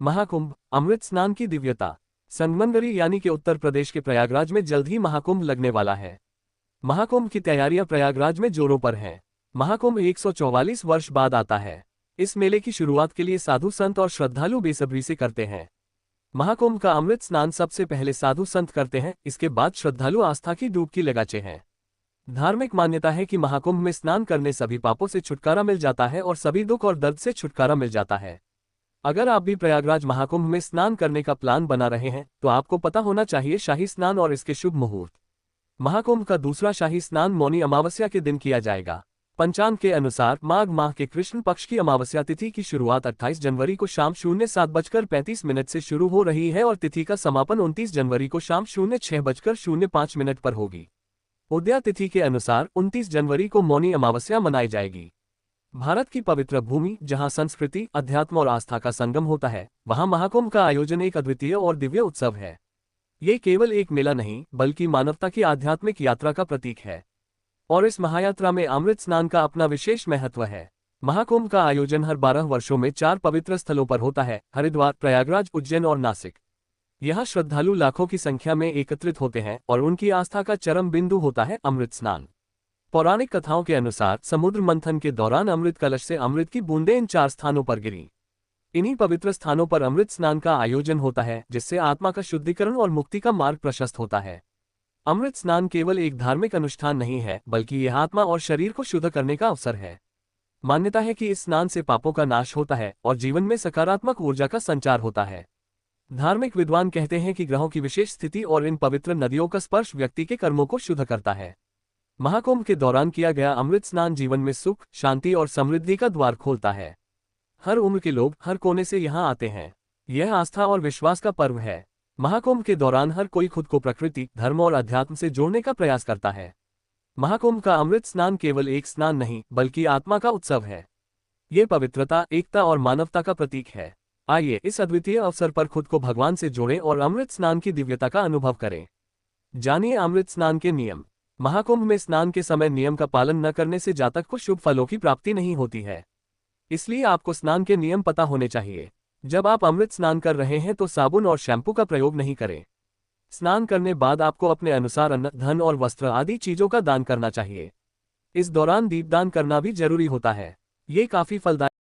महाकुंभ, अमृत स्नान की दिव्यता। संगमनगरी यानी कि उत्तर प्रदेश के प्रयागराज में जल्द ही महाकुंभ लगने वाला है। महाकुंभ की तैयारियां प्रयागराज में जोरों पर हैं। महाकुंभ 144 वर्ष बाद आता है। इस मेले की शुरुआत के लिए साधु संत और श्रद्धालु बेसब्री से करते हैं। महाकुंभ का अमृत स्नान सबसे पहले साधु संत करते हैं, इसके बाद श्रद्धालु आस्था की डुबकी लगाते हैं। धार्मिक मान्यता है कि महाकुंभ में स्नान करने सभी पापों से छुटकारा मिल जाता है और सभी दुख और दर्द से छुटकारा मिल जाता है। अगर आप भी प्रयागराज महाकुंभ में स्नान करने का प्लान बना रहे हैं तो आपको पता होना चाहिए शाही स्नान और इसके शुभ मुहूर्त। महाकुंभ का दूसरा शाही स्नान मौनी अमावस्या के दिन किया जाएगा। पंचांग के अनुसार माघ माह के कृष्ण पक्ष की अमावस्या तिथि की शुरुआत 28 जनवरी को शाम 07:35 से शुरू हो रही है और तिथि का समापन 29 जनवरी को शाम 06:05 पर होगी। उदया तिथि के अनुसार 29 जनवरी को मौनी अमावस्या मनाई जाएगी। भारत की पवित्र भूमि, जहां संस्कृति, अध्यात्म और आस्था का संगम होता है, वहां महाकुंभ का आयोजन एक अद्वितीय और दिव्य उत्सव है। ये केवल एक मेला नहीं, बल्कि मानवता की आध्यात्मिक यात्रा का प्रतीक है। और इस महायात्रा में अमृत स्नान का अपना विशेष महत्व है। महाकुंभ का आयोजन हर 12 वर्षों में 4 पवित्र स्थलों पर होता है: हरिद्वार, प्रयागराज, उज्जैन और नासिक। यहाँ श्रद्धालु लाखों की संख्या में एकत्रित होते हैं और उनकी आस्था का चरम बिंदु होता है अमृत स्नान। पौराणिक कथाओं के अनुसार समुद्र मंथन के दौरान अमृत कलश से अमृत की बूंदें इन 4 स्थानों पर गिरी। इन्हीं पवित्र स्थानों पर अमृत स्नान का आयोजन होता है, जिससे आत्मा का शुद्धिकरण और मुक्ति का मार्ग प्रशस्त होता है। अमृत स्नान केवल एक धार्मिक अनुष्ठान नहीं है, बल्कि यह आत्मा और शरीर को शुद्ध करने का अवसर है। मान्यता है कि इस स्नान से पापों का नाश होता है और जीवन में सकारात्मक ऊर्जा का संचार होता है। धार्मिक विद्वान कहते हैं कि ग्रहों की विशेष स्थिति और इन पवित्र नदियों का स्पर्श व्यक्ति के कर्मों को शुद्ध करता है। महाकुंभ के दौरान किया गया अमृत स्नान जीवन में सुख, शांति और समृद्धि का द्वार खोलता है। हर उम्र के लोग हर कोने से यहाँ आते हैं। यह आस्था और विश्वास का पर्व है। महाकुंभ के दौरान हर कोई खुद को प्रकृति, धर्म और अध्यात्म से जोड़ने का प्रयास करता है। महाकुंभ का अमृत स्नान केवल एक स्नान नहीं, बल्कि आत्मा का उत्सव है। ये पवित्रता, एकता और मानवता का प्रतीक है। आइए इस अद्वितीय अवसर पर खुद को भगवान से जोड़ें और अमृत स्नान की दिव्यता का अनुभव करें। जानिए अमृत स्नान के नियम। महाकुंभ में स्नान के समय नियम का पालन न करने से जातक को शुभ फलों की प्राप्ति नहीं होती है। इसलिए आपको स्नान के नियम पता होने चाहिए। जब आप अमृत स्नान कर रहे हैं तो साबुन और शैम्पू का प्रयोग नहीं करें। स्नान करने बाद आपको अपने अनुसार अन्न, धन और वस्त्र आदि चीजों का दान करना चाहिए। इस दौरान दीपदान करना भी जरूरी होता है। ये काफी फलदायक